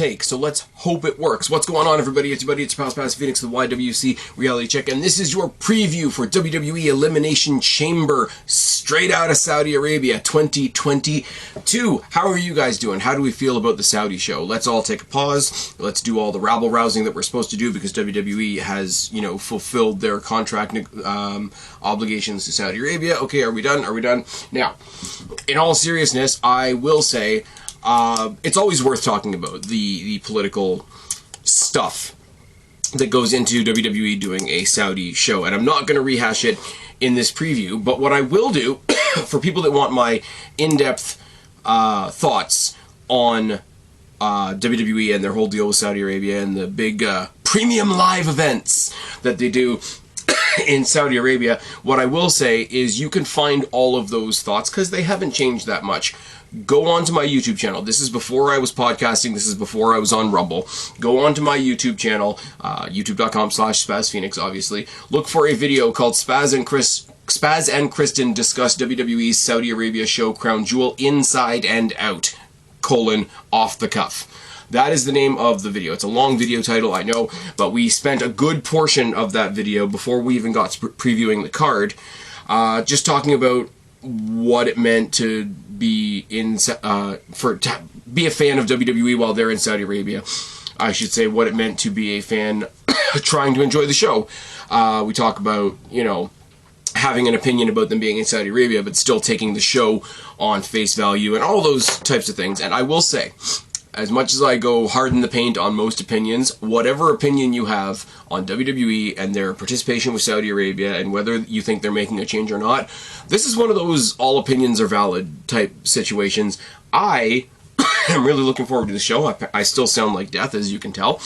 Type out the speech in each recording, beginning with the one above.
take, so let's hope it works. What's going on, everybody? It's your buddy, it's Spaz Phoenix, the YWC Reality Check, and this is your preview for WWE Elimination Chamber, straight out of Saudi Arabia, 2022. How are you guys doing? How do we feel about the Saudi show? Let's all take a pause. Let's do all the rabble-rousing that we're supposed to do, because WWE has, you know, fulfilled their contract obligations to Saudi Arabia. Okay, are we done? Are we done? Now, in all seriousness, I will say, it's always worth talking about the political stuff that goes into WWE doing a Saudi show, and I'm not going to rehash it in this preview, but what I will do, for people that want my in-depth thoughts on WWE and their whole deal with Saudi Arabia and the big premium live events that they do in Saudi Arabia, what I will say is you can find all of those thoughts, because they haven't changed that much. Go on to my YouTube channel. This is before I was podcasting. This is before I was on Rumble. Go on to my YouTube channel, youtube.com/SpazPhoenix, obviously. Look for a video called Spaz and Kristen discuss WWE's Saudi Arabia show Crown Jewel Inside and Out, off the cuff. That is the name of the video. It's a long video title, I know, but we spent a good portion of that video before we even got to previewing the card, just talking about what it meant to be to be a fan of WWE while they're in Saudi Arabia. I should say what it meant to be a fan trying to enjoy the show. We talk about, you know, having an opinion about them being in Saudi Arabia, but still taking the show on face value and all those types of things. And I will say, as much as I go hard in the paint on most opinions, whatever opinion you have on WWE and their participation with Saudi Arabia and whether you think they're making a change or not, this is one of those all opinions are valid type situations. I am really looking forward to the show. I still sound like death, as you can tell.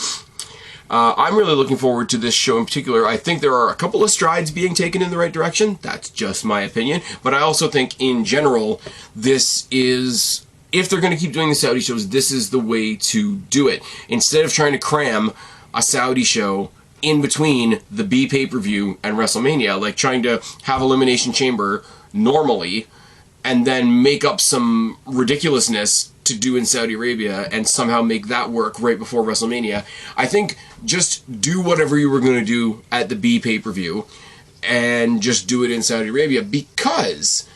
I'm really looking forward to this show in particular. I think there are a couple of strides being taken in the right direction. That's just my opinion. But I also think, in general, this is... if they're going to keep doing the Saudi shows, this is the way to do it. Instead of trying to cram a Saudi show in between the B pay-per-view and WrestleMania, like trying to have Elimination Chamber normally and then make up some ridiculousness to do in Saudi Arabia and somehow make that work right before WrestleMania. I think just do whatever you were going to do at the B pay-per-view and just do it in Saudi Arabia, because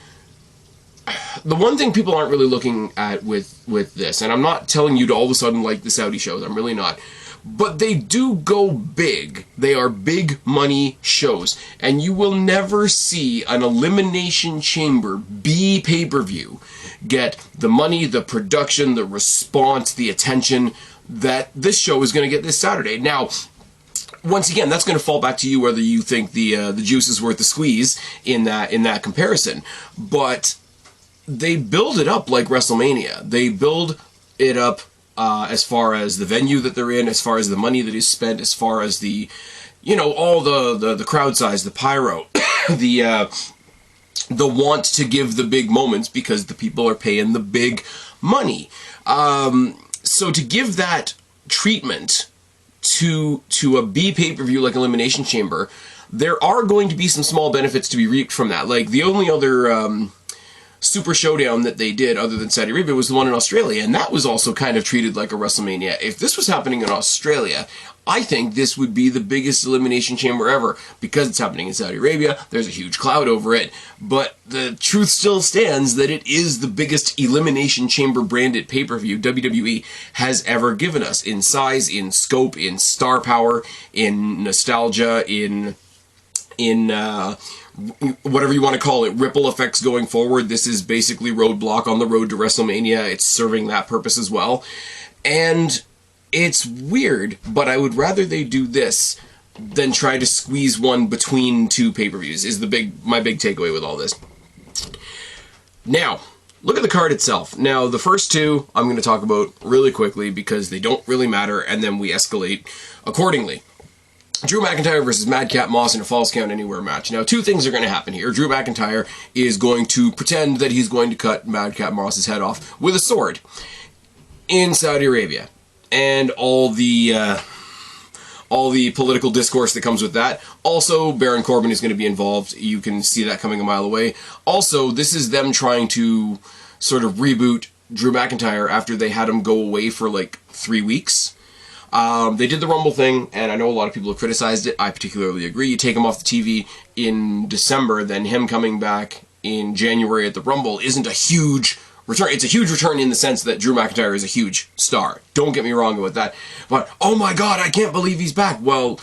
the one thing people aren't really looking at with this, and I'm not telling you to all of a sudden like the Saudi shows, I'm really not, but they do go big. They are big money shows, and you will never see an Elimination Chamber B pay-per-view get the money, the production, the response, the attention that this show is going to get this Saturday. Now, once again, that's going to fall back to you whether you think the juice is worth the squeeze in that comparison, but they build it up like WrestleMania. They build it up as far as the venue that they're in, as far as the money that is spent, as far as the, you know, all the crowd size, the pyro, the want to give the big moments because the people are paying the big money. So to give that treatment to a B pay-per-view like Elimination Chamber, there are going to be some small benefits to be reaped from that. Like, the only other Super Showdown that they did other than Saudi Arabia was the one in Australia, and that was also kind of treated like a WrestleMania. If this was happening in Australia, I think this would be the biggest Elimination Chamber ever. Because it's happening in Saudi Arabia, there's a huge cloud over it, but the truth still stands that it is the biggest Elimination Chamber branded pay-per-view WWE has ever given us, in size, in scope, in star power, in nostalgia, in whatever you want to call it, ripple effects going forward. This is basically Roadblock on the road to WrestleMania. It's serving that purpose as well. And it's weird, but I would rather they do this than try to squeeze one between two pay-per-views, is my big takeaway with all this. Now, look at the card itself. Now, the first two I'm going to talk about really quickly because they don't really matter, and then we escalate accordingly. Drew McIntyre versus Madcap Moss in a Falls Count Anywhere match. Now, two things are going to happen here. Drew McIntyre is going to pretend that he's going to cut Madcap Moss's head off with a sword in Saudi Arabia. And all the political discourse that comes with that. Also, Baron Corbin is going to be involved. You can see that coming a mile away. Also, this is them trying to sort of reboot Drew McIntyre after they had him go away for like 3 weeks. They did the Rumble thing, and I know a lot of people have criticized it. I particularly agree. You take him off the TV in December, then him coming back in January at the Rumble isn't a huge return. It's a huge return in the sense that Drew McIntyre is a huge star. Don't get me wrong about that. But, oh my God, I can't believe he's back. Well,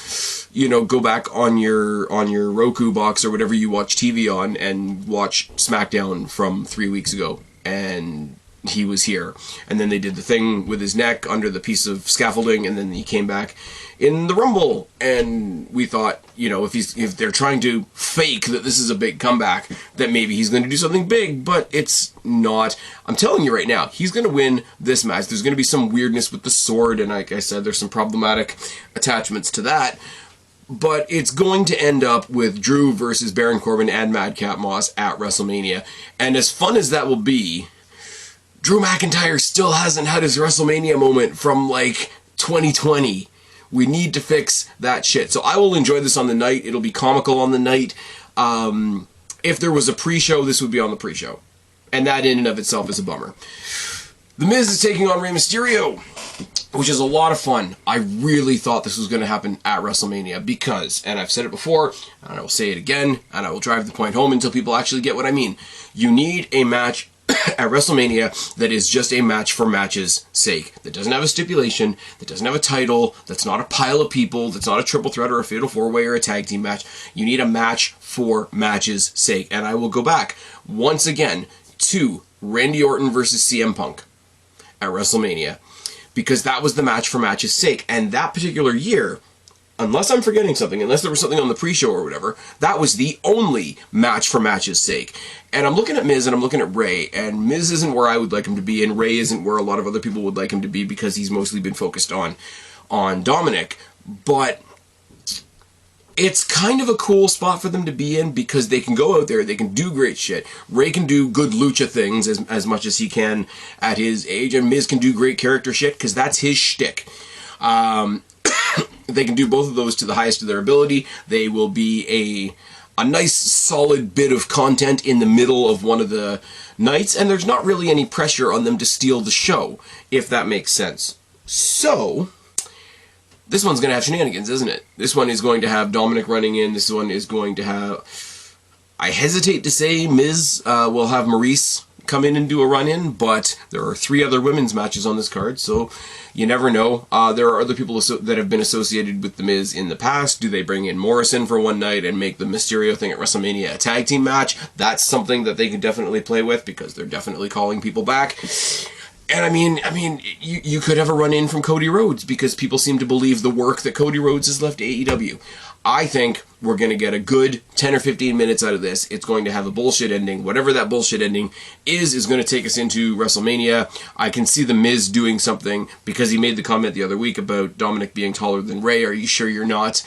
you know, go back on your Roku box or whatever you watch TV on and watch SmackDown from 3 weeks ago. And he was here. And then they did the thing with his neck under the piece of scaffolding, and then he came back in the Rumble. And we thought, you know, if they're trying to fake that this is a big comeback, that maybe he's going to do something big, but it's not. I'm telling you right now, he's going to win this match. There's going to be some weirdness with the sword, and like I said, there's some problematic attachments to that. But it's going to end up with Drew versus Baron Corbin and Madcap Moss at WrestleMania. And as fun as that will be, Drew McIntyre still hasn't had his WrestleMania moment from, like, 2020. We need to fix that shit. So I will enjoy this on the night. It'll be comical on the night. If there was a pre-show, this would be on the pre-show. And that in and of itself is a bummer. The Miz is taking on Rey Mysterio, which is a lot of fun. I really thought this was going to happen at WrestleMania because, and I've said it before, and I will say it again, and I will drive the point home until people actually get what I mean. You need a match at WrestleMania that is just a match for match's sake. That doesn't have a stipulation, that doesn't have a title, that's not a pile of people, that's not a triple threat or a fatal four-way or a tag team match. You need a match for match's sake. And I will go back once again to Randy Orton versus CM Punk at WrestleMania, because that was the match for match's sake. And that particular year, unless I'm forgetting something, unless there was something on the pre-show or whatever, that was the only match for match's sake. And I'm looking at Miz and I'm looking at Rey, and Miz isn't where I would like him to be, and Rey isn't where a lot of other people would like him to be because he's mostly been focused on Dominic. But it's kind of a cool spot for them to be in because they can go out there, they can do great shit. Rey can do good lucha things as much as he can at his age, and Miz can do great character shit because that's his shtick. They can do both of those to the highest of their ability. They will be a nice solid bit of content in the middle of one of the nights, and there's not really any pressure on them to steal the show, if that makes sense. So this one's going to have shenanigans, isn't it? This one is going to have Dominic running in. This one is going to have, I hesitate to say Miz will have Maurice come in and do a run-in, but there are 3 other women's matches on this card, so you never know. There are other people that have been associated with The Miz in the past. Do they bring in Morrison for one night and make the Mysterio thing at WrestleMania a tag team match? That's something that they can definitely play with because they're definitely calling people back. And I mean, you could have a run-in from Cody Rhodes because people seem to believe the work that Cody Rhodes has left AEW. I think we're going to get a good 10 or 15 minutes out of this. It's going to have a bullshit ending. Whatever that bullshit ending is going to take us into WrestleMania. I can see The Miz doing something because he made the comment the other week about Dominic being taller than Rey. Are you sure you're not?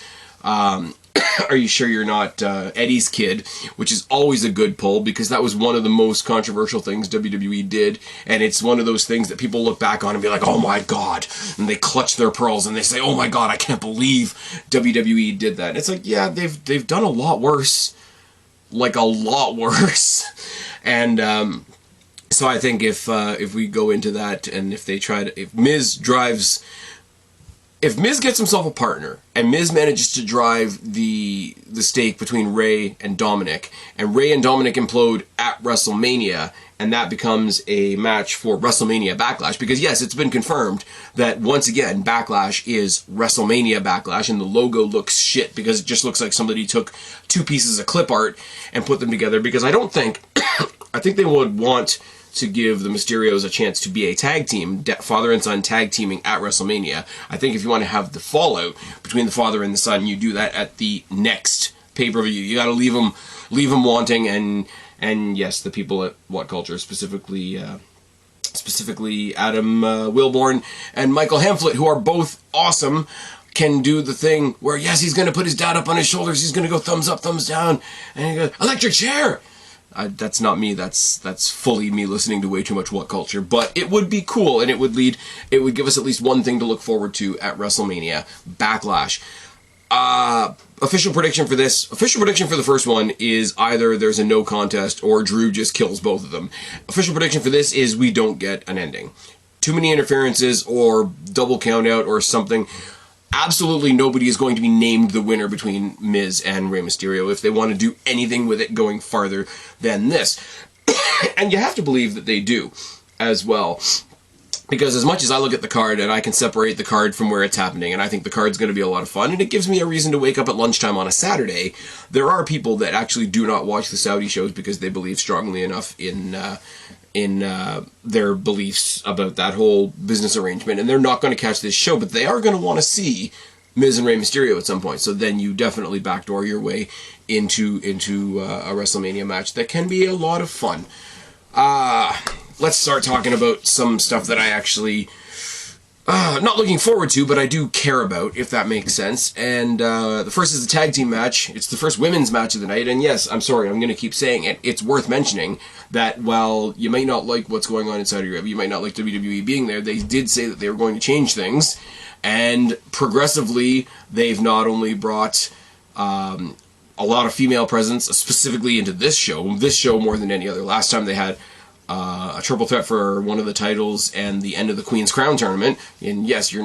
Are you sure you're not Eddie's kid? Which is always a good pull because that was one of the most controversial things WWE did, and it's one of those things that people look back on and be like, oh my god, and they clutch their pearls and they say, oh my god, I can't believe WWE did that. And it's like, yeah, they've done a lot worse, like a lot worse. And so I think if we go into that, and if Miz gets himself a partner, and Miz manages to drive the stake between Rey and Dominic, and Rey and Dominic implode at WrestleMania, and that becomes a match for WrestleMania Backlash, because yes, it's been confirmed that once again, Backlash is WrestleMania Backlash, and the logo looks shit, because it just looks like somebody took 2 pieces of clip art and put them together, because I think they would want to give the Mysterios a chance to be a tag team, father and son tag teaming at WrestleMania. I think if you want to have the fallout between the father and the son, you do that at the next pay-per-view. You got to leave them wanting, and yes, the people at What Culture, specifically Adam Wilborn and Michael Hamflett, who are both awesome, can do the thing where, yes, he's going to put his dad up on his shoulders, he's going to go thumbs up, thumbs down, and he goes, electric chair! That's not me. That's fully me listening to way too much What Culture. But it would be cool, and it would give us at least one thing to look forward to at WrestleMania Backlash. Official prediction for this. Official prediction for the first one is either there's a no contest or Drew just kills both of them. Official prediction for this is we don't get an ending. Too many interferences or double count out or something. Absolutely nobody is going to be named the winner between Miz and Rey Mysterio if they want to do anything with it going farther than this. And you have to believe that they do as well. Because as much as I look at the card and I can separate the card from where it's happening, and I think the card's going to be a lot of fun, and it gives me a reason to wake up at lunchtime on a Saturday, there are people that actually do not watch the Saudi shows because they believe strongly enough in their beliefs about that whole business arrangement, and they're not going to catch this show, but they are going to want to see Miz and Rey Mysterio at some point. So then you definitely backdoor your way into a WrestleMania match that can be a lot of fun. Let's start talking about some stuff that I actually not looking forward to, but I do care about, if that makes sense. And the first is the tag team match. It's the first women's match of the night. And yes, I'm sorry, I'm going to keep saying it. It's worth mentioning that while you may not like what's going on in Saudi Arabia, you might not like WWE being there, they did say that they were going to change things. And progressively, they've not only brought a lot of female presence, specifically into this show more than any other. Last time they had a triple threat for one of the titles and the end of the Queen's Crown tournament. And yes, you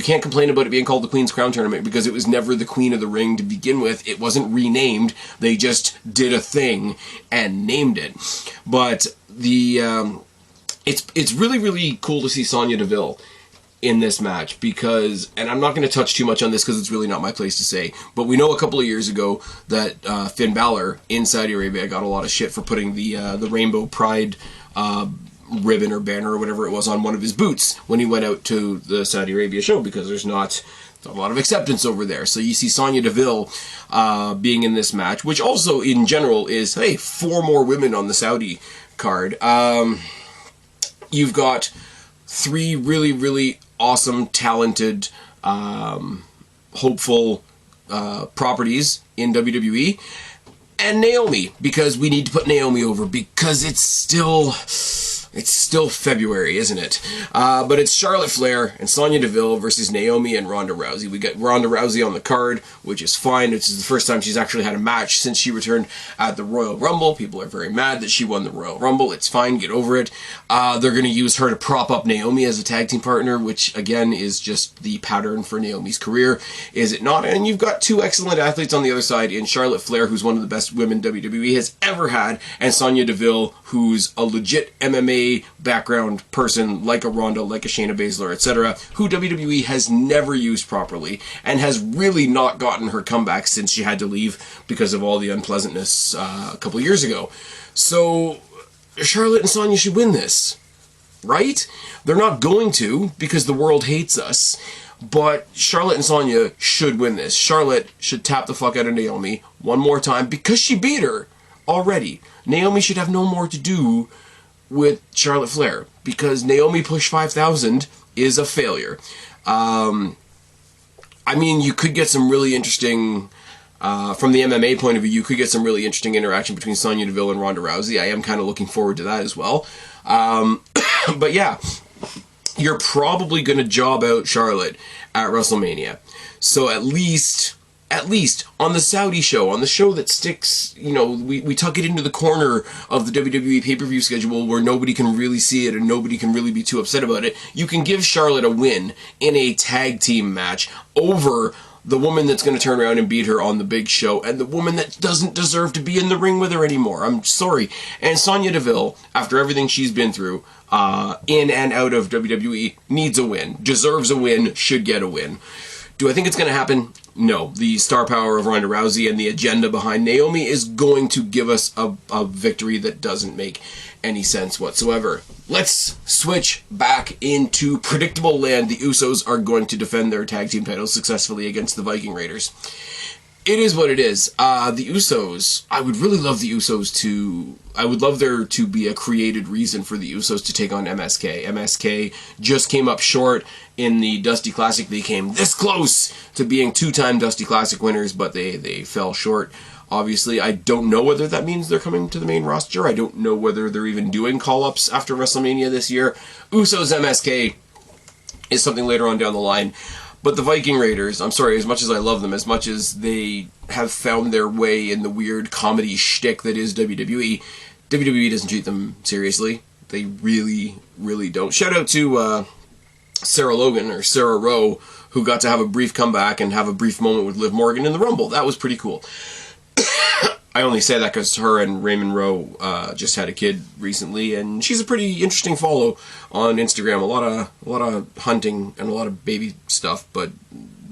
can't complain about it being called the Queen's Crown tournament because it was never the Queen of the Ring to begin with. It wasn't renamed. They just did a thing and named it. But it's really, really cool to see Sonya Deville in this match because, and I'm not going to touch too much on this because it's really not my place to say, but we know a couple of years ago that Finn Balor in Saudi Arabia got a lot of shit for putting the Rainbow Pride ribbon or banner or whatever it was on one of his boots when he went out to the Saudi Arabia show because there's not a lot of acceptance over there. So you see Sonya Deville being in this match, which also in general is, hey, 4 more women on the Saudi card. You've got 3 really, really awesome, talented, hopeful properties in WWE, and Naomi, because we need to put Naomi over because it's still February, isn't it? But it's Charlotte Flair and Sonya Deville versus Naomi and Ronda Rousey. We got Ronda Rousey on the card, which is fine. This is the first time she's actually had a match since she returned at the Royal Rumble. People are very mad that she won the Royal Rumble. It's fine. Get over it. They're going to use her to prop up Naomi as a tag team partner, which, again, is just the pattern for Naomi's career, is it not? And you've got 2 excellent athletes on the other side in Charlotte Flair, who's one of the best women WWE has ever had, and Sonya Deville, who's a legit MMA background person like a Ronda, like a Shayna Baszler, etc., who WWE has never used properly and has really not gotten her comeback since she had to leave because of all the unpleasantness a couple of years ago. So Charlotte and Sonya should win this, right? They're not going to because the world hates us, but Charlotte and Sonya should win this. Charlotte should tap the fuck out of Naomi one more time because she beat her already. Naomi should have no more to do with Charlotte Flair because Naomi Push 5000 is a failure. I mean, you could get some really interesting, from the MMA point of view, you could get some really interesting interaction between Sonya Deville and Ronda Rousey. I am kind of looking forward to that as well. But yeah, you're probably going to job out Charlotte at WrestleMania. So at least on the Saudi show, on the show that sticks, we tuck it into the corner of the WWE pay-per-view schedule where nobody can really see it and nobody can really be too upset about it, you can give Charlotte a win in a tag team match over the woman that's going to turn around and beat her on the big show and the woman that doesn't deserve to be in the ring with her anymore. I'm sorry. And Sonya Deville, after everything she's been through, in and out of WWE, needs a win, deserves a win, should get a win. Do I think it's going to happen? No. The star power of Ronda Rousey and the agenda behind Naomi is going to give us a victory that doesn't make any sense whatsoever. Let's switch back into predictable land. The Usos are going to defend their tag team titles successfully against the Viking Raiders. It is what it is. The Usos, I would really love the Usos to... I would love there to be a created reason for the Usos to take on MSK. MSK just came up short in the Dusty Classic. They came this close to being 2-time Dusty Classic winners, but they fell short. Obviously, I don't know whether that means they're coming to the main roster. I don't know whether they're even doing call-ups after WrestleMania this year. Usos MSK is something later on down the line. But the Viking Raiders, I'm sorry, as much as I love them, as much as they have found their way in the weird comedy shtick that is WWE, WWE doesn't treat them seriously. They really, really don't. Shout out to Sarah Logan, or Sarah Rowe, who got to have a brief comeback and have a brief moment with Liv Morgan in the Rumble. That was pretty cool. I only say that because her and Raymond Rowe just had a kid recently, and she's a pretty interesting follow on Instagram. A lot of hunting and a lot of baby stuff, but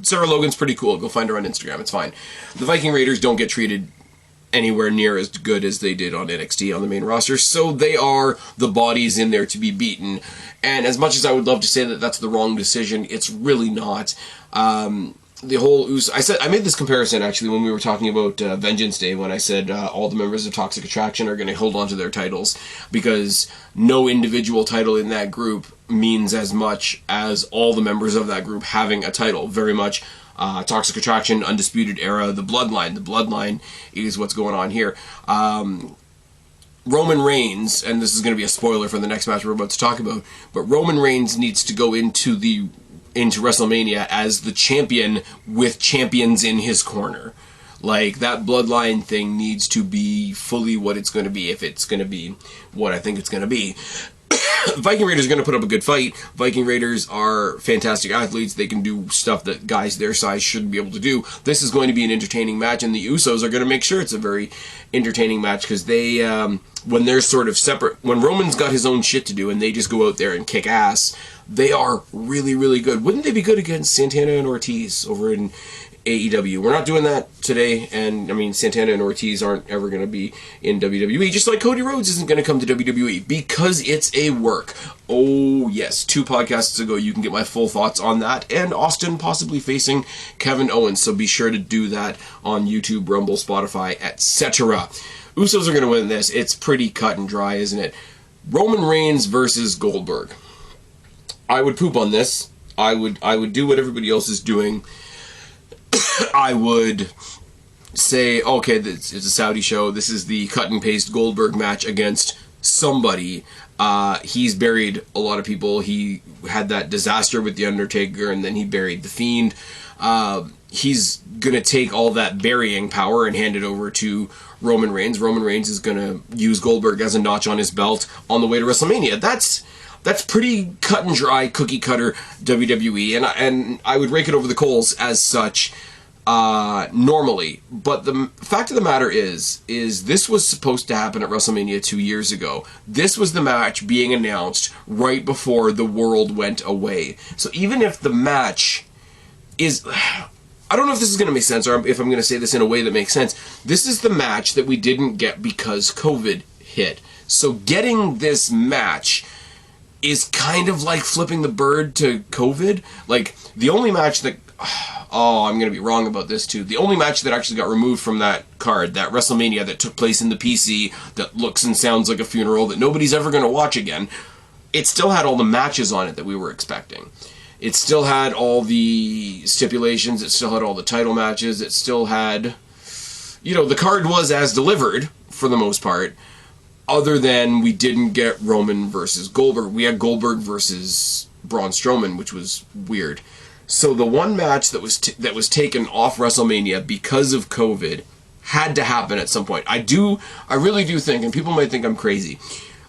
Sarah Logan's pretty cool. Go find her on Instagram. It's fine. The Viking Raiders don't get treated anywhere near as good as they did on NXT on the main roster, so they are the bodies in there to be beaten. And as much as I would love to say that that's the wrong decision, it's really not. The whole I made this comparison actually when we were talking about Vengeance Day, when I said all the members of Toxic Attraction are going to hold on to their titles because no individual title in that group means as much as all the members of that group having a title. Very much Toxic Attraction, Undisputed Era, the Bloodline. The Bloodline is what's going on here. Roman Reigns, and this is going to be a spoiler for the next match we're about to talk about, but Roman Reigns needs to go into WrestleMania as the champion with champions in his corner. Like, that Bloodline thing needs to be fully what it's going to be, if it's going to be what I think it's going to be. Viking Raiders are going to put up a good fight. Viking Raiders are fantastic athletes. They can do stuff that guys their size shouldn't be able to do. This is going to be an entertaining match, and the Usos are going to make sure it's a very entertaining match, because they, when they're sort of separate, when Roman's got his own shit to do and they just go out there and kick ass, they are really, really good. Wouldn't they be good against Santana and Ortiz over in AEW? We're not doing that today, and I mean, Santana and Ortiz aren't ever going to be in WWE, just like Cody Rhodes isn't going to come to WWE, because it's a work. Oh yes, 2 podcasts ago you can get my full thoughts on that, and Austin possibly facing Kevin Owens, so be sure to do that on YouTube, Rumble, Spotify, etc. Usos are going to win this. It's pretty cut and dry, isn't it? Roman Reigns versus Goldberg. I would poop on this. I would do what everybody else is doing. I would say, okay, it's a Saudi show. This is the cut and paste Goldberg match against somebody. He's buried a lot of people. He had that disaster with The Undertaker, and then he buried The Fiend. He's going to take all that burying power and hand it over to Roman Reigns. Roman Reigns is going to use Goldberg as a notch on his belt on the way to WrestleMania. That's pretty cut and dry, cookie cutter WWE, and I would rake it over the coals as such normally. But the fact of the matter is this was supposed to happen at WrestleMania 2 years ago. This was the match being announced right before the world went away. So even if the match is... I don't know if this is going to make sense, or if I'm going to say this in a way that makes sense. This is the match that we didn't get because COVID hit. So getting this match is kind of like flipping the bird to COVID. Like, the only match that... Oh, I'm going to be wrong about this too. The only match that actually got removed from that card, that WrestleMania that took place in the PC, that looks and sounds like a funeral, that nobody's ever going to watch again, it still had all the matches on it that we were expecting. It still had all the stipulations, it still had all the title matches, it still had... You know, the card was as delivered, for the most part, other than we didn't get Roman versus Goldberg. We had Goldberg versus Braun Strowman, which was weird. So the one match that was taken off WrestleMania because of COVID had to happen at some point. I really do think, and people might think I'm crazy,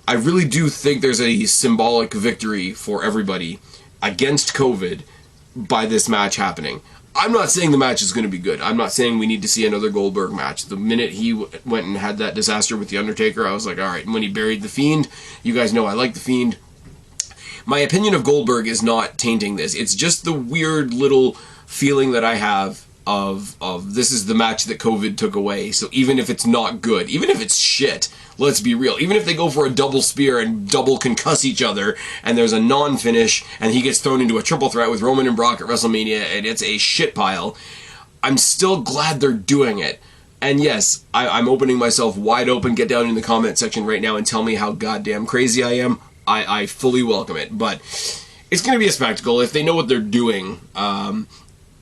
I really do think there's a symbolic victory for everybody against COVID by this match happening. I'm not saying the match is going to be good. I'm not saying we need to see another Goldberg match. The minute he went and had that disaster with The Undertaker, I was like, all right. And when he buried The Fiend, you guys know I like The Fiend. My opinion of Goldberg is not tainting this. It's just the weird little feeling that I have of this is the match that COVID took away. So even if it's not good, even if it's shit, let's be real. Even if they go for a double spear and double concuss each other, and there's a non-finish, and he gets thrown into a triple threat with Roman and Brock at WrestleMania, and it's a shit pile, I'm still glad they're doing it. And yes, I'm opening myself wide open. Get down in the comment section right now and tell me how goddamn crazy I am. I fully welcome it. But it's going to be a spectacle if they know what they're doing.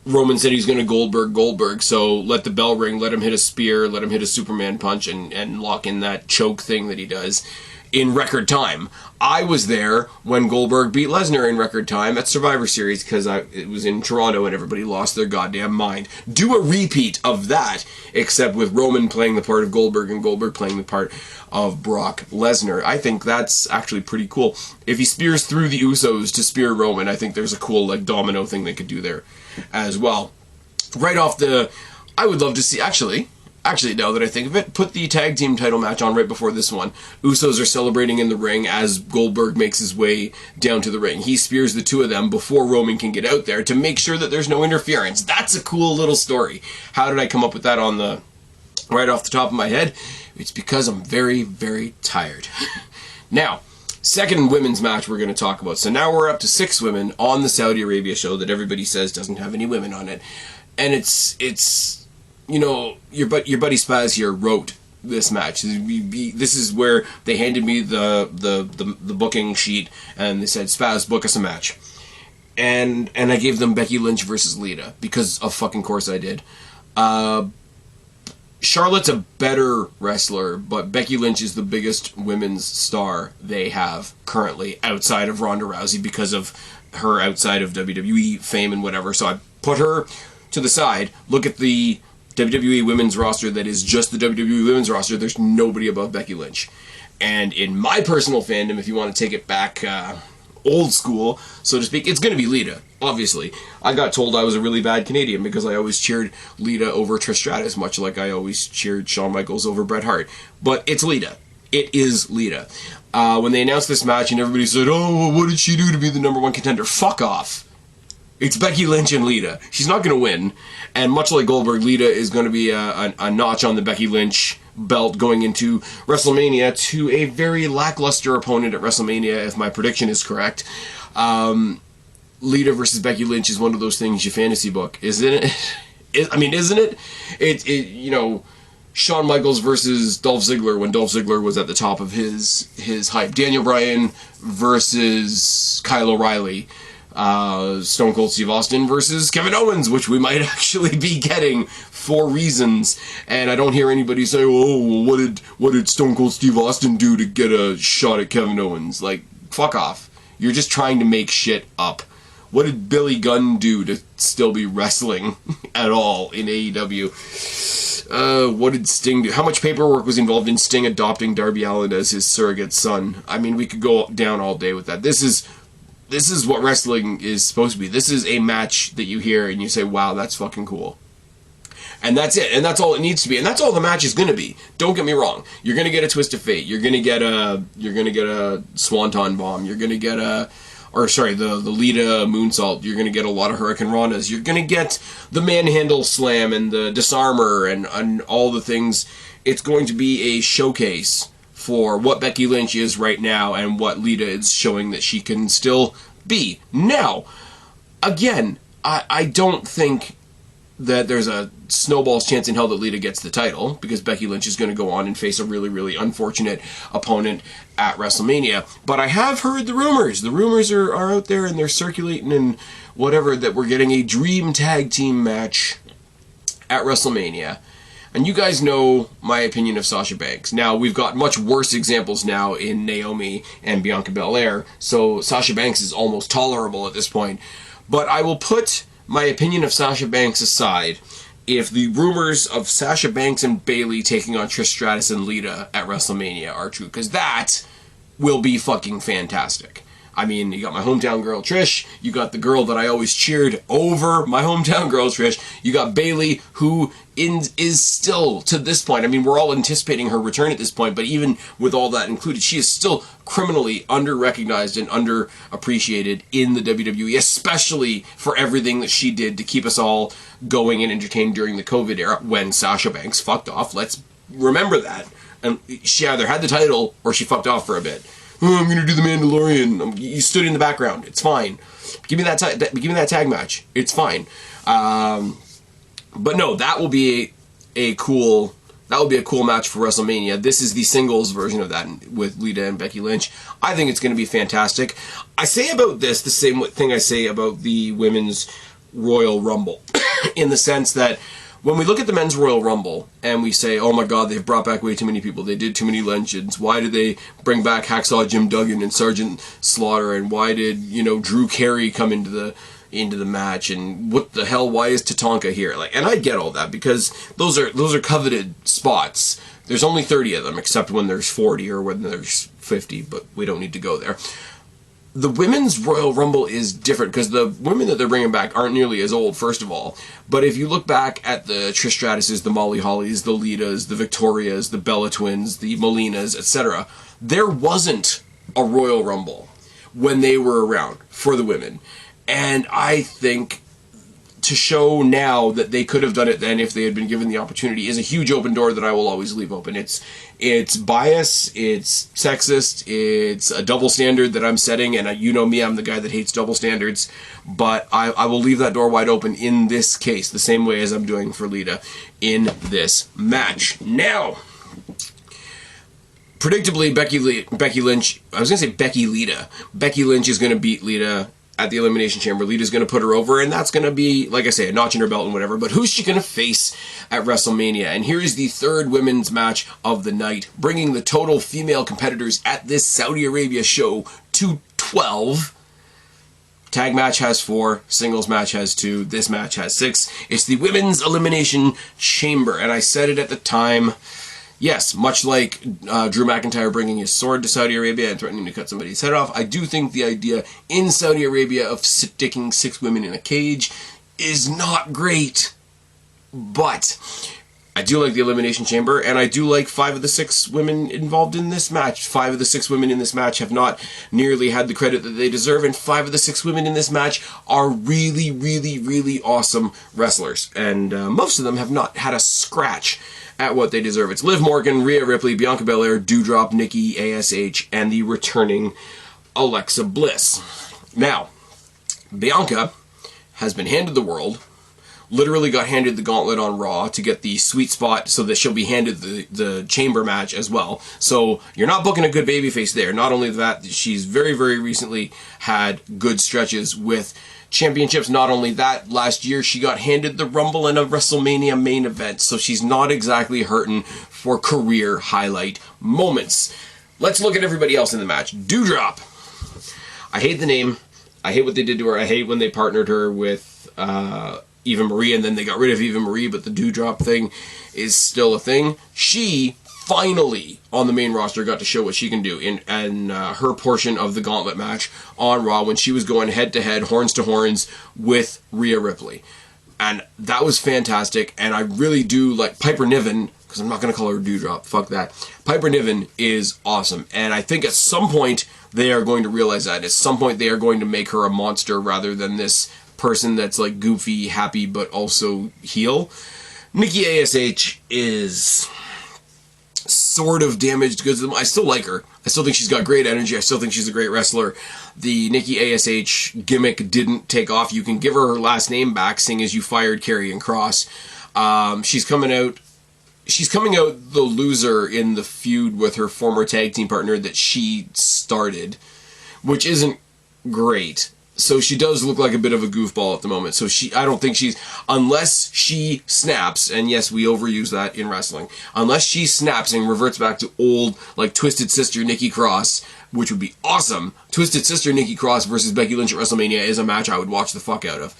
Roman said he's going to Goldberg, so let the bell ring, let him hit a spear, let him hit a Superman punch, and lock in that choke thing that he does. in record time. I was there when Goldberg beat Lesnar in record time at Survivor Series because it was in Toronto and everybody lost their goddamn mind. Do a repeat of that, except with Roman playing the part of Goldberg and Goldberg playing the part of Brock Lesnar. I think that's actually pretty cool. If he spears through the Usos to spear Roman, I think there's a cool like domino thing they could do there as well. Right off the... I would love to see... Actually, now that I think of it, put the tag team title match on right before this one. Usos are celebrating in the ring as Goldberg makes his way down to the ring. He spears the two of them before Roman can get out there to make sure that there's no interference. That's a cool little story. How did I come up with that right off the top of my head? It's because I'm very, very tired. Now, second women's match we're going to talk about. So now we're up to 6 women on the Saudi Arabia show that everybody says doesn't have any women on it. And it's you know, your buddy Spaz here wrote this match. This is where they handed me the booking sheet and they said, Spaz, book us a match. And I gave them Becky Lynch versus Lita because of fucking course I did. Charlotte's a better wrestler, but Becky Lynch is the biggest women's star they have currently outside of Ronda Rousey because of her outside of WWE fame and whatever. So I put her to the side. Look at the WWE women's roster that is just the WWE women's roster. There's nobody above Becky Lynch. And in my personal fandom, if you want to take it back old school, so to speak, it's going to be Lita, obviously. I got told I was a really bad Canadian because I always cheered Lita over Trish Stratus, much like I always cheered Shawn Michaels over Bret Hart. But it's Lita. It is Lita. When they announced this match and everybody said, oh, what did she do to be the #1 contender? Fuck off. It's Becky Lynch and Lita. She's not going to win. And much like Goldberg, Lita is going to be a notch on the Becky Lynch belt going into WrestleMania to a very lackluster opponent at WrestleMania, if my prediction is correct. Lita versus Becky Lynch is one of those things you fantasy book, isn't it? Isn't it? You know, Shawn Michaels versus Dolph Ziggler when Dolph Ziggler was at the top of his hype. Daniel Bryan versus Kyle O'Reilly. Stone Cold Steve Austin versus Kevin Owens, which we might actually be getting for reasons. And I don't hear anybody say, "Oh, what did Stone Cold Steve Austin do to get a shot at Kevin Owens?" Like, fuck off. You're just trying to make shit up. What did Billy Gunn do to still be wrestling at all in AEW? What did Sting do? How much paperwork was involved in Sting adopting Darby Allin as his surrogate son? I mean, we could go down all day with that. This is what wrestling is supposed to be. This is a match that you hear and you say, wow, that's fucking cool. And that's it. And that's all it needs to be. And that's all the match is going to be. Don't get me wrong. You're going to get a Twist of Fate. You're going to get a Swanton Bomb. You're going to get the Lita Moonsault. You're going to get a lot of Hurricane Ranas. You're going to get the Manhandle Slam and the Disarmer and all the things. It's going to be a showcase for what Becky Lynch is right now and what Lita is showing that she can still be. Now, again, I don't think that there's a snowball's chance in hell that Lita gets the title because Becky Lynch is going to go on and face a really, really unfortunate opponent at WrestleMania. But I have heard the rumors. The rumors are out there and they're circulating and whatever that we're getting a dream tag team match at WrestleMania. And you guys know my opinion of Sasha Banks. Now, we've got much worse examples now in Naomi and Bianca Belair, so Sasha Banks is almost tolerable at this point. But I will put my opinion of Sasha Banks aside if the rumors of Sasha Banks and Bayley taking on Trish Stratus and Lita at WrestleMania are true, because that will be fucking fantastic. I mean, you got my hometown girl, Trish. You got the girl that I always cheered over my hometown girl, Trish. You got Bayley, who is still, to this point, I mean, we're all anticipating her return at this point, but even with all that included, she is still criminally under-recognized and underappreciated in the WWE, especially for everything that she did to keep us all going and entertained during the COVID era when Sasha Banks fucked off. Let's remember that. And she either had the title or she fucked off for a bit. Oh, I'm going to do the Mandalorian. You stood in the background. It's fine. Give me that tag match. It's fine. But no, that will be a cool match for WrestleMania. This is the singles version of that with Lita and Becky Lynch. I think it's going to be fantastic. I say about this the same thing I say about the Women's Royal Rumble in the sense that when we look at the Men's Royal Rumble and we say, oh my god, they've brought back way too many people, they did too many legends, why did they bring back Hacksaw Jim Duggan and Sergeant Slaughter, and why did, you know, Drew Carey come into the match, and what the hell, why is Tatanka here? Like, and I get all that, because those are coveted spots. There's only 30 of them, except when there's 40 or when there's 50, but we don't need to go there. The Women's Royal Rumble is different, because the women that they're bringing back aren't nearly as old, first of all. But if you look back at the Trish Stratuses, the Molly Hollys, the Litas, the Victorias, the Bella Twins, the Molinas, etc., there wasn't a Royal Rumble when they were around for the women. And I think to show now that they could have done it then if they had been given the opportunity is a huge open door that I will always leave open. It's bias, it's sexist, it's a double standard that I'm setting, and you know me, I'm the guy that hates double standards, but I will leave that door wide open in this case, the same way as I'm doing for Lita in this match. Now, predictably, Becky Lynch, I was going to say Becky Lita. Becky Lynch is going to beat Lita at the Elimination Chamber. Lita's going to put her over, and that's going to be, like I say, a notch in her belt and whatever, but who's she going to face at WrestleMania? And here is the third women's match of the night, bringing the total female competitors at this Saudi Arabia show to 12. Tag match has 4, singles match has 2, this match has 6. It's the Women's Elimination Chamber, and I said it at the time. Yes, much like Drew McIntyre bringing his sword to Saudi Arabia and threatening to cut somebody's head off, I do think the idea in Saudi Arabia of sticking 6 women in a cage is not great. But I do like the Elimination Chamber, and I do like 5 of the 6 women involved in this match. 5 of the 6 women in this match have not nearly had the credit that they deserve, and 5 of the 6 women in this match are really, really, really awesome wrestlers. And most of them have not had a scratch at what they deserve. It's Liv Morgan, Rhea Ripley, Bianca Belair, Doudrop, Nikki ASH, and the returning Alexa Bliss. Now, Bianca has been handed the world, literally got handed the gauntlet on Raw to get the sweet spot so that she'll be handed the chamber match as well. So you're not booking a good babyface there. Not only that, she's very, very recently had good stretches with championships. Not only that, last year she got handed the Rumble and a WrestleMania main event, so she's not exactly hurting for career highlight moments. Let's look at everybody else in the match. Doudrop. I hate the name. I hate what they did to her. I hate when they partnered her with Eva Marie, and then they got rid of Eva Marie, but the Doudrop thing is still a thing. She finally, on the main roster, got to show what she can do in her portion of the gauntlet match on Raw when she was going head-to-head, horns-to-horns with Rhea Ripley. And that was fantastic, and I really do like Piper Niven, because I'm not going to call her Doudrop, fuck that. Piper Niven is awesome, and I think at some point they are going to realize that. At some point they are going to make her a monster rather than this person that's like goofy, happy, but also heel. Nikki ASH is sort of damaged goods. I still like her. I still think she's got great energy. I still think she's a great wrestler. The Nikki ASH gimmick didn't take off. You can give her last name back, seeing as you fired Karrion Kross. She's coming out the loser in the feud with her former tag team partner that she started, which isn't great. So she does look like a bit of a goofball at the moment. So I don't think unless she snaps, and yes, we overuse that in wrestling, unless she snaps and reverts back to old, like, Twisted Sister Nikki Cross, which would be awesome. Twisted Sister Nikki Cross versus Becky Lynch at WrestleMania is a match I would watch the fuck out of.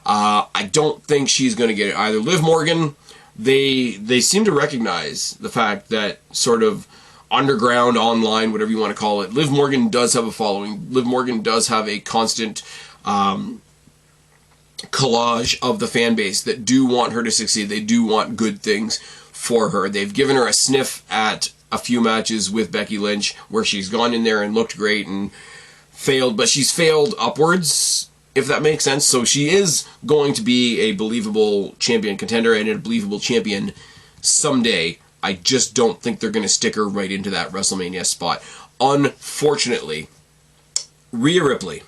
I don't think she's going to get it either. Liv Morgan, they seem to recognize the fact that sort of underground, online, whatever you want to call it, Liv Morgan does have a following. Liv Morgan does have a constant collage of the fan base that do want her to succeed. They do want good things for her. They've given her a sniff at a few matches with Becky Lynch where she's gone in there and looked great and failed, but she's failed upwards, if that makes sense. So she is going to be a believable champion contender and a believable champion someday. I just don't think they're going to stick her right into that WrestleMania spot. Unfortunately, Rhea Ripley.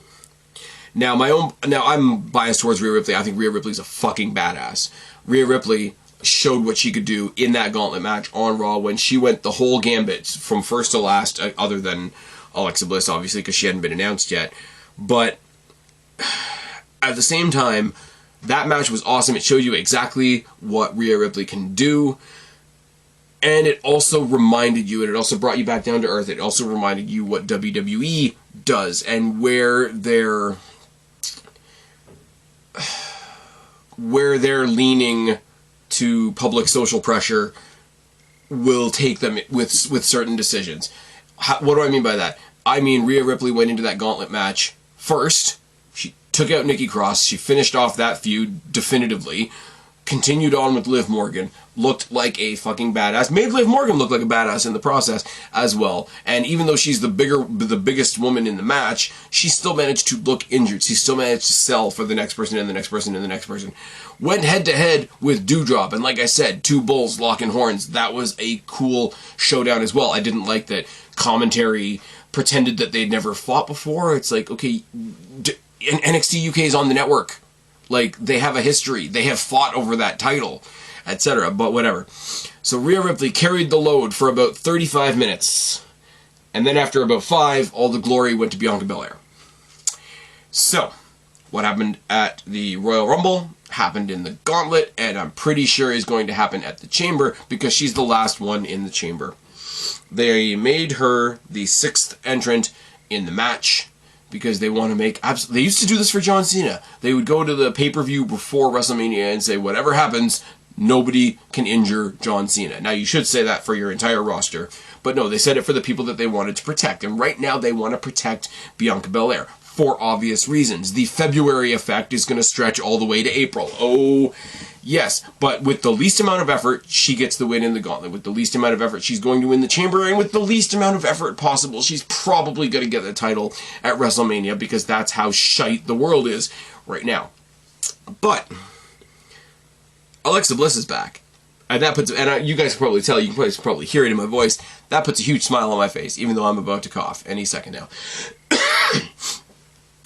Now I'm biased towards Rhea Ripley. I think Rhea Ripley's a fucking badass. Rhea Ripley showed what she could do in that gauntlet match on Raw when she went the whole gambit from first to last, other than Alexa Bliss, obviously, because she hadn't been announced yet. But at the same time, That match was awesome. It showed you exactly what Rhea Ripley can do. And it also reminded you, and it also brought you back down to earth, it also reminded you what WWE does and where they're leaning to public social pressure will take them with certain decisions. What do I mean by that? I mean, Rhea Ripley went into that gauntlet match first. She took out Nikki Cross. She finished off that feud definitively. Continued on with Liv Morgan. Looked like a fucking badass. Made Liv Morgan look like a badass in the process as well. And even though she's the biggest woman in the match, she still managed to look injured. She still managed to sell for the next person and the next person and the next person. Went head to head with Doudrop. And like I said, two bulls locking horns. That was a cool showdown as well. I didn't like that commentary pretended that they'd never fought before. It's like, okay, NXT UK is on the network. Like, they have a history. They have fought over that title, etc. But whatever. So Rhea Ripley carried the load for about 35 minutes. And then after about 5, all the glory went to Bianca Belair. So, what happened at the Royal Rumble happened in the Gauntlet, and I'm pretty sure is going to happen at the Chamber because she's the last one in the Chamber. They made her the 6th entrant in the match. Because they want to make... They used to do this for John Cena. They would go to the pay-per-view before WrestleMania and say, whatever happens, nobody can injure John Cena. Now, you should say that for your entire roster. But no, they said it for the people that they wanted to protect. And right now, they want to protect Bianca Belair. For obvious reasons. The February effect is going to stretch all the way to April. Oh, yes. But with the least amount of effort, she gets the win in the Gauntlet. With the least amount of effort, she's going to win the Chamber. And with the least amount of effort possible, she's probably going to get the title at WrestleMania because that's how shite the world is right now. But Alexa Bliss is back. And that puts, and you guys can probably tell, you can probably hear it in my voice, that puts a huge smile on my face, even though I'm about to cough any second now.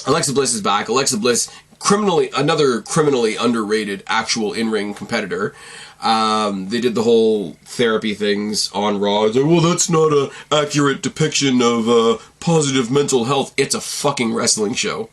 Alexa Bliss is back. Alexa Bliss, another criminally underrated actual in-ring competitor. They did the whole therapy things on Raw. It's like, well, that's not an accurate depiction of positive mental health. It's a fucking wrestling show.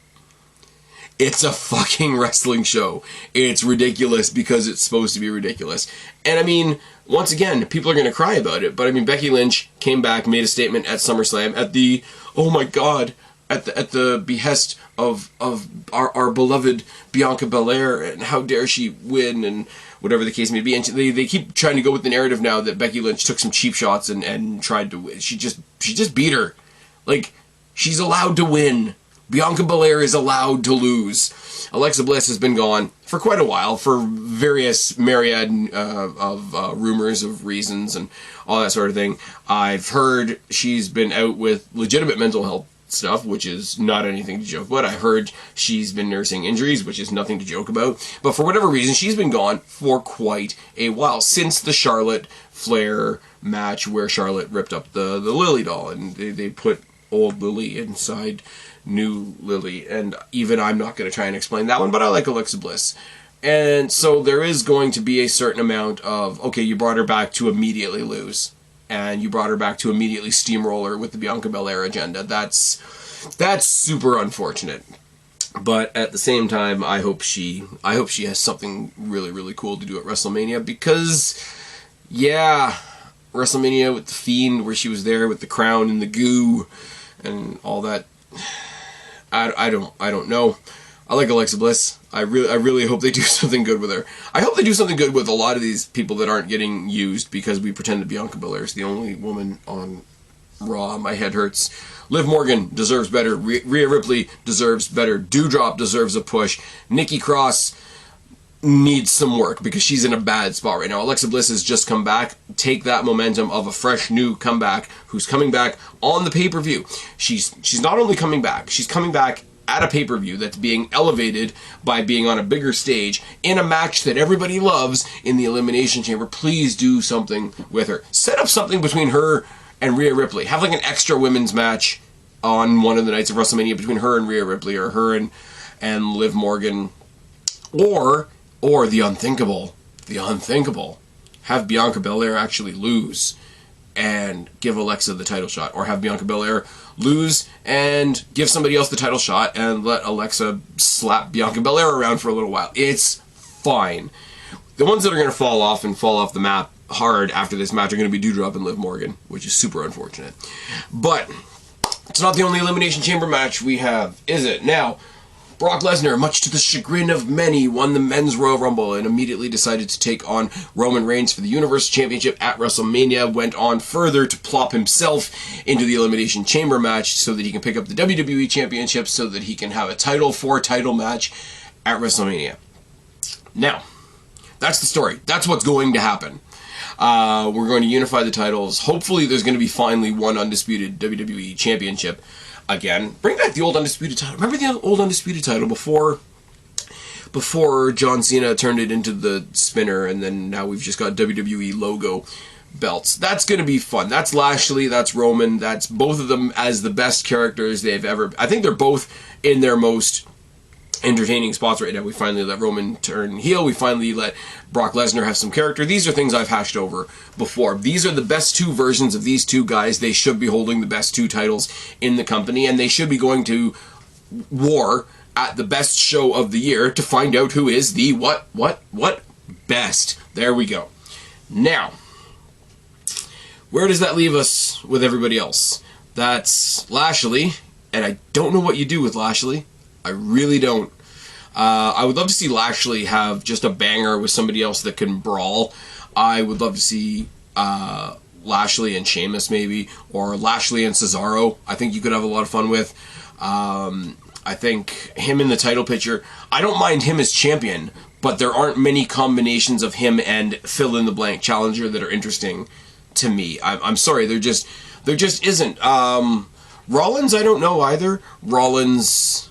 It's a fucking wrestling show. It's ridiculous because it's supposed to be ridiculous. And I mean, once again, people are going to cry about it. But I mean, Becky Lynch came back, made a statement at SummerSlam at the, oh my god, at the behest of our beloved Bianca Belair, and how dare she win, and whatever the case may be. And they keep trying to go with the narrative now that Becky Lynch took some cheap shots and tried to win. She just beat her. Like, she's allowed to win. Bianca Belair is allowed to lose. Alexa Bliss has been gone for quite a while for various myriad of rumors of reasons and all that sort of thing. I've heard she's been out with legitimate mental health stuff, which is not anything to joke about. I heard she's been nursing injuries, which is nothing to joke about. But for whatever reason, she's been gone for quite a while, since the Charlotte Flair match where Charlotte ripped up the Lily doll, and they put old Lily inside new Lily. And even I'm not going to try and explain that one, but I like Alexa Bliss. And so there is going to be a certain amount of, okay, you brought her back to immediately lose. And you brought her back to immediately steamroller with the Bianca Belair agenda. That's super unfortunate. But at the same time, I hope she has something really, really cool to do at WrestleMania, because, yeah, WrestleMania with the Fiend, where she was there with the crown and the goo and all that. I don't know. I like Alexa Bliss. I really hope they do something good with her. I hope they do something good with a lot of these people that aren't getting used because we pretend that Bianca Belair is the only woman on Raw. My head hurts. Liv Morgan deserves better. Rhea Ripley deserves better. Doudrop deserves a push. Nikki Cross needs some work because she's in a bad spot right now. Alexa Bliss has just come back. Take that momentum of a fresh new comeback who's coming back on the pay-per-view. She's not only coming back, she's coming back at a pay-per-view that's being elevated by being on a bigger stage in a match that everybody loves in the Elimination Chamber. Please do something with her. Set up something between her and Rhea Ripley. Have like an extra women's match on one of the nights of WrestleMania between her and Rhea Ripley, or her and Liv Morgan. Or the unthinkable. Have Bianca Belair actually lose and give Alexa the title shot, or have Bianca Belair lose and give somebody else the title shot and let Alexa slap Bianca Belair around for a little while. It's fine. The ones that are going to fall off the map hard after this match are going to be Doudrop and Liv Morgan, which is super unfortunate. But it's not the only Elimination Chamber match we have, is it? Now, Brock Lesnar, much to the chagrin of many, won the Men's Royal Rumble and immediately decided to take on Roman Reigns for the Universal Championship at WrestleMania, went on further to plop himself into the Elimination Chamber match so that he can pick up the WWE Championship so that he can have a title match at WrestleMania. Now, that's the story. That's what's going to happen. We're going to unify the titles. Hopefully there's going to be finally one undisputed WWE Championship. Again, bring back the old Undisputed title. Remember the old Undisputed title before John Cena turned it into the spinner, and then now we've just got WWE logo belts. That's going to be fun. That's Lashley, that's Roman, that's both of them as the best characters they've ever... I think they're both in their most entertaining spots right now. We finally let Roman turn heel. We finally let Brock Lesnar have some character. These are things I've hashed over before. These are the best two versions of these two guys. They should be holding the best two titles in the company, and they should be going to war at the best show of the year to find out who is the what best. There we go. Now, where does that leave us with everybody else? That's Lashley, and I don't know what you do with Lashley. I really don't. I would love to see Lashley have just a banger with somebody else that can brawl. I would love to see Lashley and Sheamus maybe, or Lashley and Cesaro. I think you could have a lot of fun with. I think him in the title picture. I don't mind him as champion, but there aren't many combinations of him and fill-in-the-blank challenger that are interesting to me. I'm sorry, there just isn't. Rollins, I don't know either. Rollins...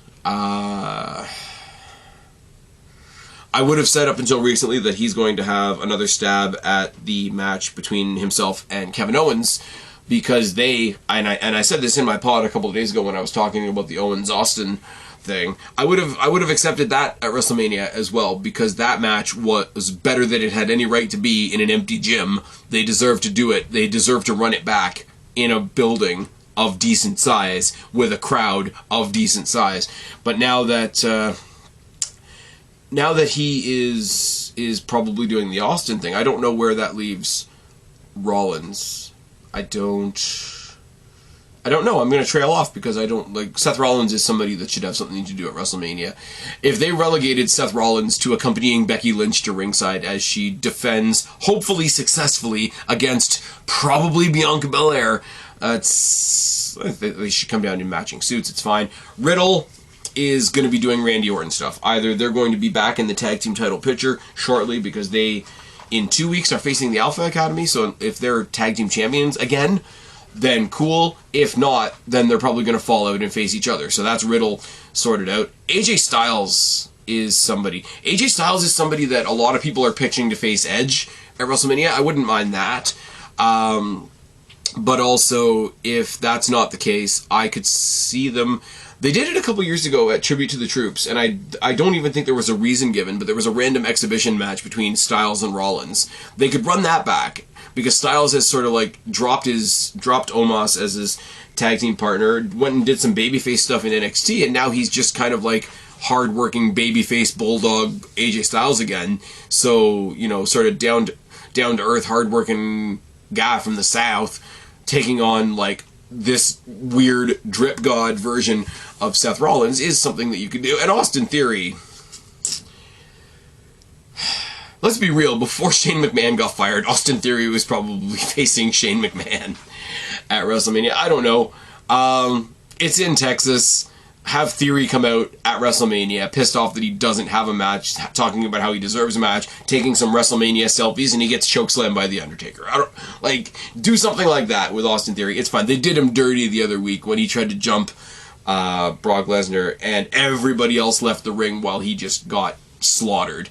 I would have said up until recently that he's going to have another stab at the match between himself and Kevin Owens, because they, and I said this in my pod a couple of days ago when I was talking about the Owens-Austin thing, I would have accepted that at WrestleMania as well, because that match was better than it had any right to be in an empty gym. They deserve to do it. They deserve to run it back in a building of decent size with a crowd of decent size. But now that he is probably doing the Austin thing, I don't know where that leaves Rollins. I don't know. I'm going to trail off because I don't like Seth Rollins is somebody that should have something to do at WrestleMania. If they relegated Seth Rollins to accompanying Becky Lynch to ringside as she defends, hopefully successfully, against probably Bianca Belair, they should come down in matching suits. It's fine. Riddle is going to be doing Randy Orton stuff. Either they're going to be back in the tag team title picture shortly because they, in 2 weeks, are facing the Alpha Academy. So if they're tag team champions again, then cool. If not, then they're probably going to fall out and face each other. So that's Riddle sorted out. AJ Styles is somebody. AJ Styles is somebody that a lot of people are pitching to face Edge at WrestleMania. I wouldn't mind that. But also, if that's not the case, I could see them... They did it a couple years ago at Tribute to the Troops, and I don't even think there was a reason given, but there was a random exhibition match between Styles and Rollins. They could run that back, because Styles has sort of like dropped Omos as his tag team partner, went and did some babyface stuff in NXT, and now he's just kind of like hard-working babyface bulldog AJ Styles again. So, you know, sort of down to earth, hard-working guy from the South, taking on like this weird drip god version of Seth Rollins is something that you could do. And Austin Theory, let's be real, before Shane McMahon got fired, Austin Theory was probably facing Shane McMahon at WrestleMania. I don't know. It's in Texas. Have Theory come out at WrestleMania, pissed off that he doesn't have a match, talking about how he deserves a match, taking some WrestleMania selfies, and he gets chokeslammed by The Undertaker. Do something like that with Austin Theory. It's fine. They did him dirty the other week when he tried to jump Brock Lesnar, and everybody else left the ring while he just got slaughtered.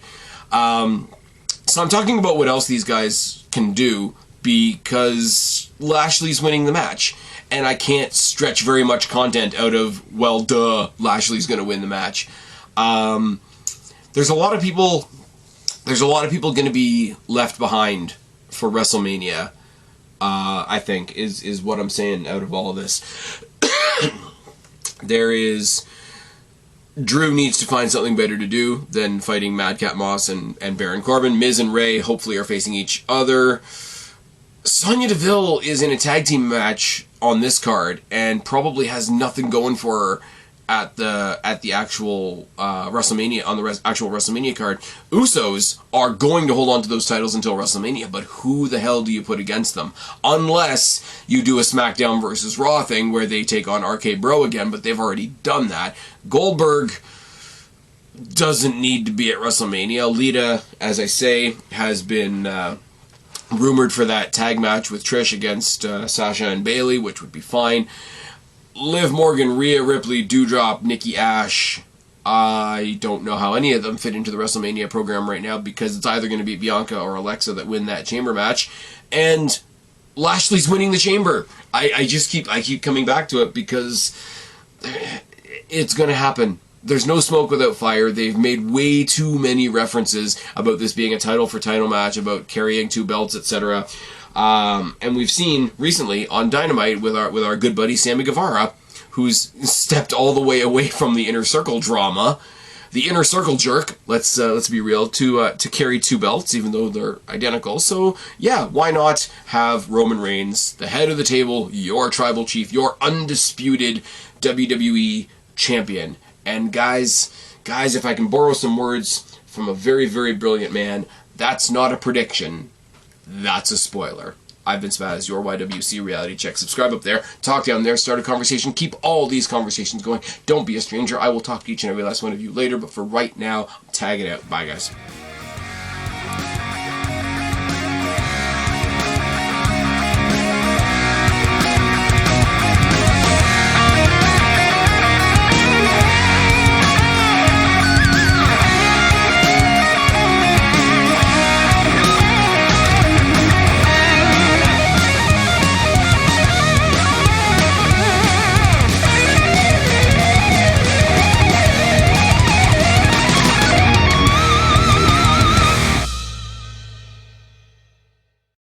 So I'm talking about what else these guys can do, because Lashley's winning the match. And I can't stretch very much content out of, well, duh, Lashley's going to win the match. There's a lot of people going to be left behind for WrestleMania I think, is what I'm saying out of all of this. There is... Drew needs to find something better to do than fighting Madcap Moss and Baron Corbin. Miz and Ray hopefully are facing each other. Sonya Deville is in a tag team match on this card and probably has nothing going for her at the actual WrestleMania, on the actual WrestleMania card. Usos are going to hold on to those titles until WrestleMania, but who the hell do you put against them? Unless you do a SmackDown versus Raw thing where they take on RK Bro again, but they've already done that. Goldberg doesn't need to be at WrestleMania. Lita, as I say, has been rumored for that tag match with Trish against Sasha and Bayley, which would be fine. Liv Morgan, Rhea Ripley, Doudrop, Nikki Ash. I don't know how any of them fit into the WrestleMania program right now because it's either going to be Bianca or Alexa that win that Chamber match. And Lashley's winning the Chamber. I keep coming back to it because it's going to happen. There's no smoke without fire. They've made way too many references about this being a title for title match, about carrying 2 belts, etc. And we've seen recently on Dynamite with our good buddy Sammy Guevara, who's stepped all the way away from the Inner Circle drama, the Inner Circle jerk. Let's be real, to carry 2 belts, even though they're identical. So yeah, why not have Roman Reigns, the head of the table, your tribal chief, your undisputed WWE champion? And guys, if I can borrow some words from a very, very brilliant man, that's not a prediction. That's a spoiler. I've been Spaz, your YWC Reality Check. Subscribe up there, talk down there, start a conversation, keep all these conversations going. Don't be a stranger. I will talk to each and every last one of you later, but for right now, tag it out. Bye, guys.